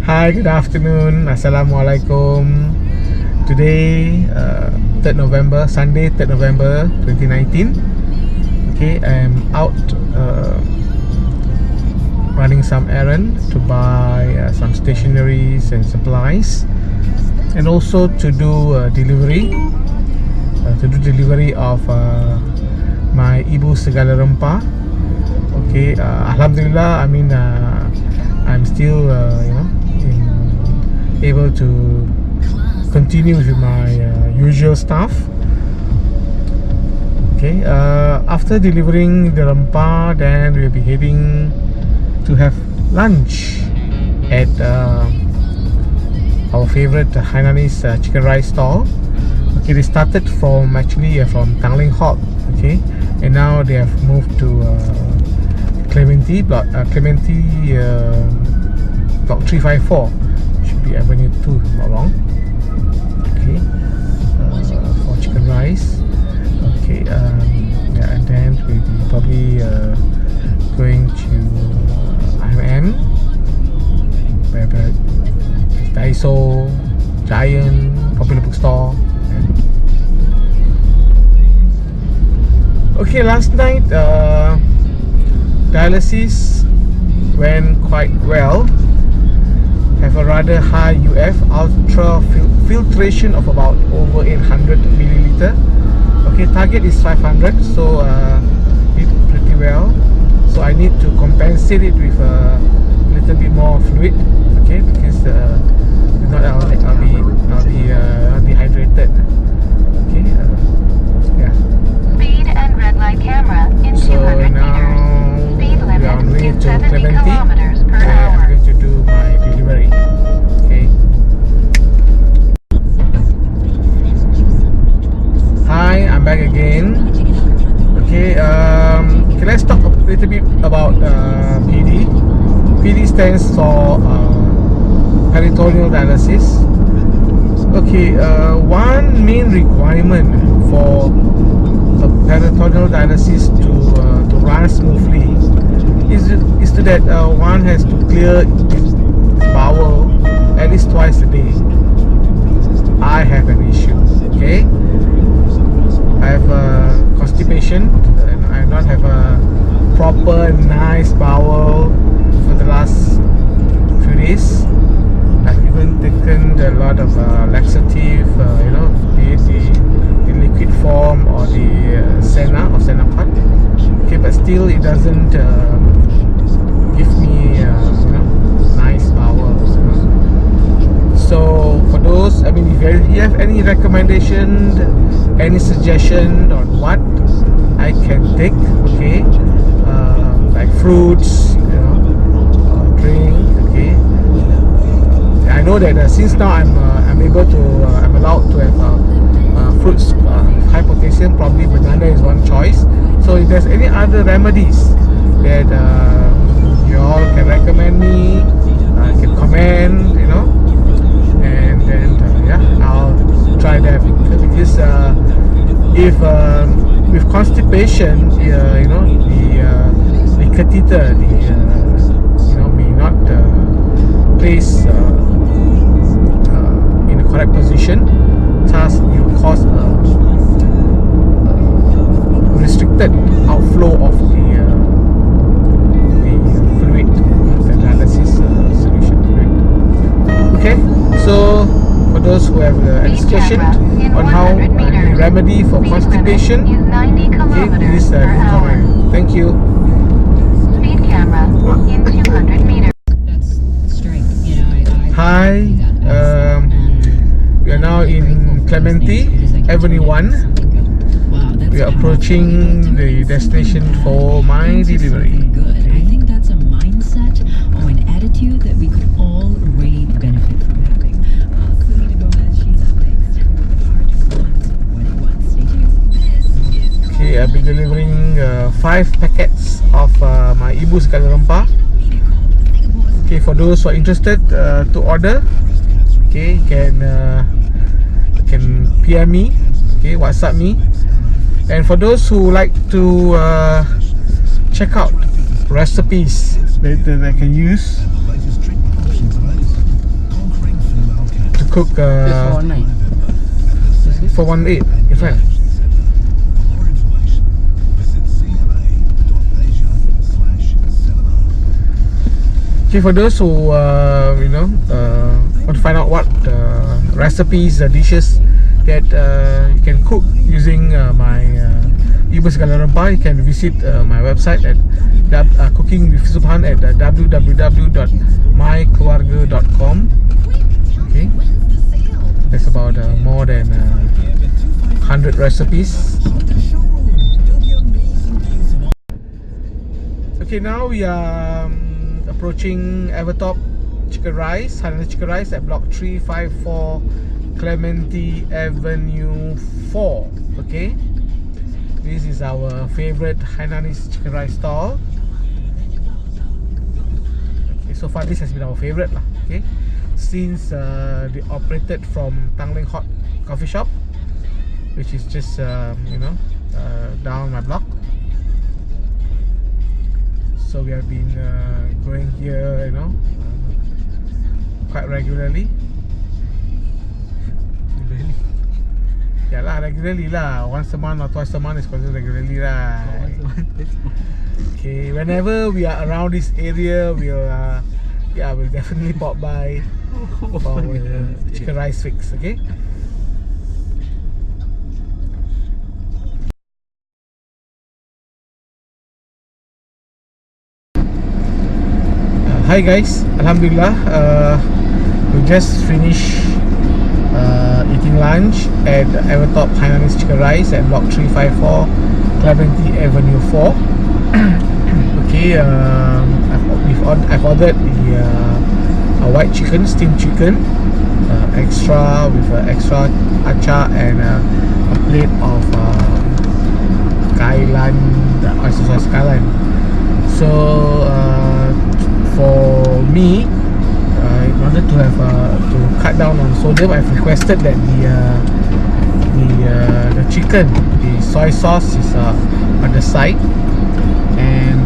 Hi, good afternoon. Assalamualaikum. Today, 3rd November, Sunday, 3rd November 2019. Okay, I'm out running some errand to buy some stationeries and supplies, and also to do delivery of my Ibu Segala Rempah. Okay, Alhamdulillah. I mean, I'm still able to continue with my usual stuff. Okay, after delivering the rempah, then we'll be heading to have lunch at our favorite Hainanese chicken rice stall. Okay, they started from Tanglin Halt. Okay, and now they have moved to Clementi block 354. Should be Avenue 2, if I'm not wrong. Okay, for chicken rice. Okay, yeah, and then we'll be probably going to IMM, where Daiso, Giant, Popular Bookstore. Okay, last night dialysis went quite well. Have a rather high UF, ultra filtration of about over 800 milliliter. Okay, target is 500, so did pretty well. So I need to compensate it with a little bit more fluid. Okay, because if not I'll be dehydrated. Okay, yeah. Speed and red light camera in 200 meters. Speed limit is 70 kilometers per hour. I'm going to do my delivery. Okay. Hi, I'm back again. Okay, let's talk a little bit about PD. PD stands for Peritoneal Dialysis. Okay, one main requirement for peritoneal dialysis to run smoothly is to that one has to clear his bowel at least twice a day. I have an issue. Okay, I have constipation and I not have a proper nice bowel for the last few days. I've even taken a lot of laxative, be it the liquid form or the Senna or Senaput. Okay, but still it doesn't give me nice bowels. So for those, I mean, if you have any recommendation, any suggestion on what I can take, okay, like fruits, drink, okay. I know that since now I'm allowed to have fruits high potassium. Probably banana is one choice. So if there's any other remedies that you all can recommend me, can comment, and then I'll try that. Because if with constipation, the catheter, may not place in the correct position, thus it will cause restricted outflow of the fluid, the dialysis solution fluid. Okay, so for those who have any suggestion on how the remedy for constipation, okay, please comment. Thank you. Speed camera in 200 meters. Hi, we are now in Clementi, Avenue 1. We are approaching the destination for my delivery. I think that's a mindset or an attitude that we could all really benefit from having. Selena Gomez, she's up next with the largest ones. What it was. Stay tuned. This is Okay, I'll be delivering 5 packets of my Ibu Segala Rempah. Okay, for those who are interested to order, okay, you can PM me, okay, WhatsApp me. And for those who like to check out recipes that I can use, cook It's 419. 418 in fact. Okay, for those who want to find out what recipes, dishes that you can cook using my Ibu Segala Rempah, you can visit my website at Cooking with Subhan at www.mykeluarga.com. Okay, there's about more than 100 recipes. Okay, now we are approaching Evertop Chicken Rice, Hainanese Chicken Rice at block 354 Clementi Avenue 4. Okay, this is our favorite Hainanese Chicken Rice stall. Okay, so far this has been our favorite lah. Okay, since they operated from Tanglin Hot Coffee Shop, which is just down my block. So we have been going here, quite regularly. Yeah lah, regularly lah. Once a month or twice a month is considered regularly lah. Okay, whenever we are around this area, we'll definitely pop by for our chicken rice fix. Okay. Hi guys, Alhamdulillah, we just finished eating lunch at Evertop Hainanese Chicken Rice at block 354 Clementi Avenue 4. Okay, I've ordered the white chicken, steamed chicken, extra with extra achar and a plate of kailan, oyster sauce kailan. So for me, in order to have to cut down on sodium, I've requested that the chicken, the soy sauce is on the side, and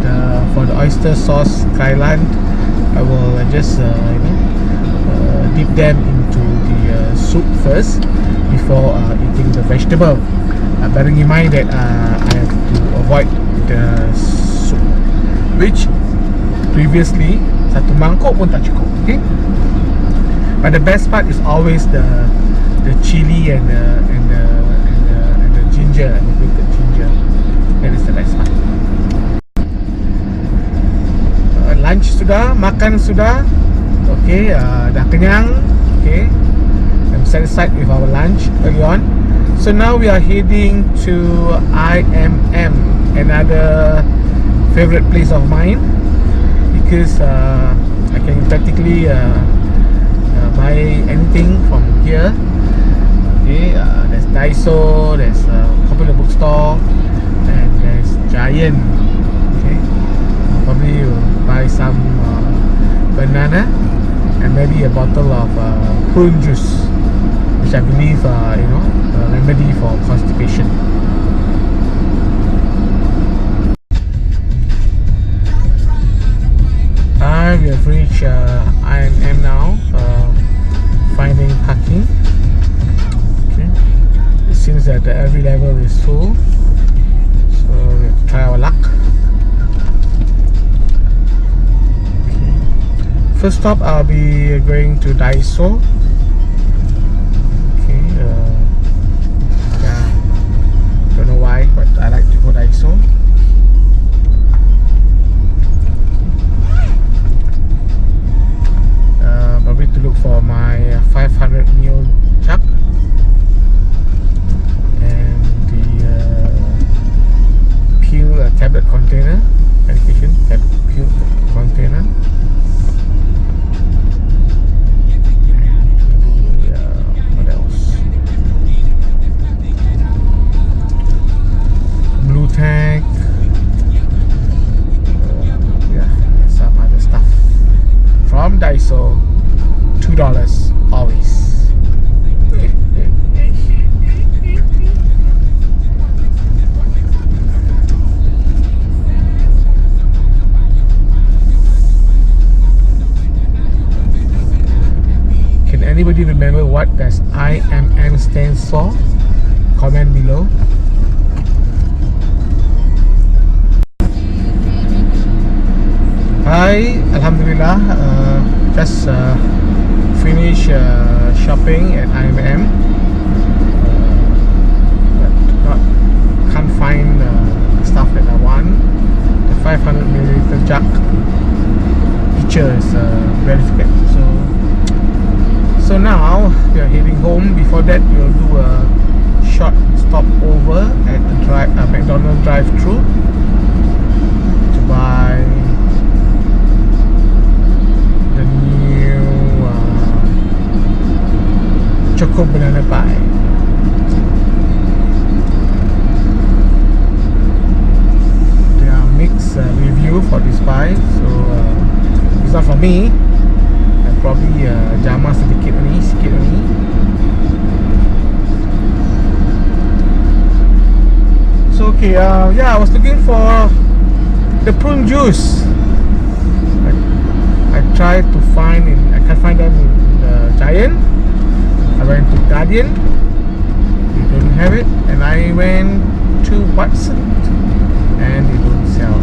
for the oyster sauce kailan, I will just dip them into the soup first before eating the vegetable. Bearing in mind that I have to avoid the soup, which previously satu mangkok pun tak cukup. Okay, but the best part is always the chili and the ginger, and the grated ginger. That is the best part. Lunch sudah, makan sudah. Okay, dah kenyang. Okay, I'm satisfied with our lunch early on. So now we are heading to IMM, another favorite place of mine, because I can practically buy anything from here. Okay, there's Daiso, there's Popular Bookstore, and there's Giant. Okay, probably will buy some banana and maybe a bottle of prune juice, which I believe a remedy for constipation. We have reached IMM now, finding parking. Okay, it seems that every level is full, so we have to try our luck. Okay. First stop, I'll be going to Daiso. Okay, don't know why, but I like to go Daiso. To look for my 500 ml jug and the pill tablet container, medication pill container, and what else? Blue tack, some other stuff from Daiso. $2 always. Anybody remember what does IMM stands for? Comment below. Hi, Alhamdulillah. Just finish shopping at IMM. But can't find stuff that I want. The 500ml jug picture is verified. So now we are heading home. Before that, we'll do a short stopover at the McDonald's drive-thru to buy the new choco banana pie. There are mixed review for this pie, so it's not for me. Probably jamah sikit ni. So okay, yeah, I was looking for the prune juice. I tried to find I can't find them in the Giant. I went to Guardian, they don't have it, and I went to Watson, and they don't sell.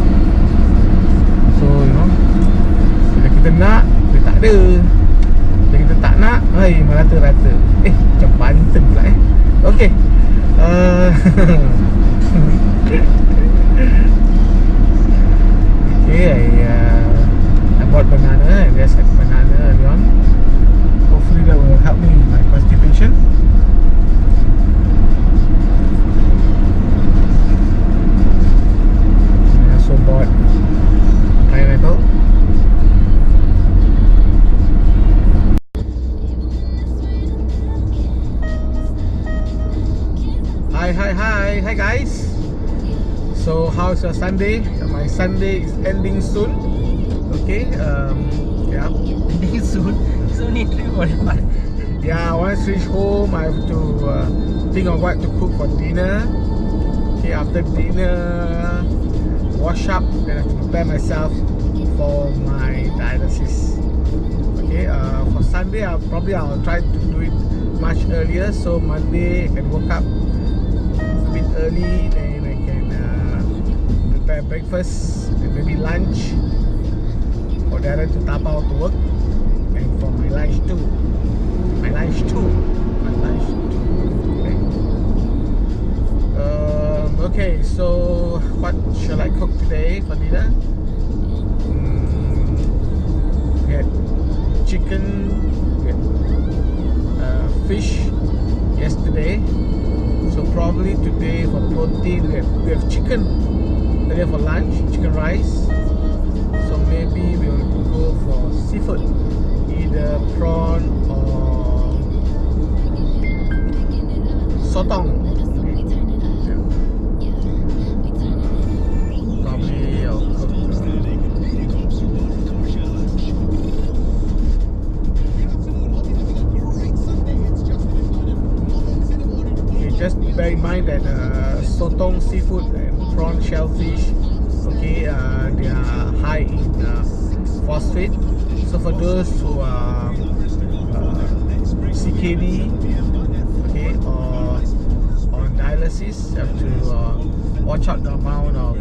So you know, bila kita nak, dia tak ada. Bila kita tak nak, merata-rata. Macam Banten pula Okay. Okay, I bought banana, and there's a banana early on. Hopefully that will help me with my constipation. I also bought pineapple. Hi guys. So how's your Sunday? My Sunday is ending soon. Okay, yeah, ending soon. It's only 3:45. Yeah, once I reach home, I have to think of what to cook for dinner. Okay, after dinner, wash up, then I have to prepare myself for my dialysis. Okay, for Sunday, I'll try to do it much earlier, so Monday I can wake up a bit early, then I can prepare breakfast and maybe lunch for the other to tapao to work, and for my lunch too. Okay, so what shall I cook today for dinner? We had chicken, we had fish yesterday. So probably today for protein we have chicken earlier for lunch, chicken rice. So maybe we'll go for seafood, either prawn or sotong. Probably I'll cook just bear in mind that sotong, seafood and prawn, shellfish, okay, they are high in phosphate. So for those who are CKD, okay, or on dialysis, you have to watch out the amount of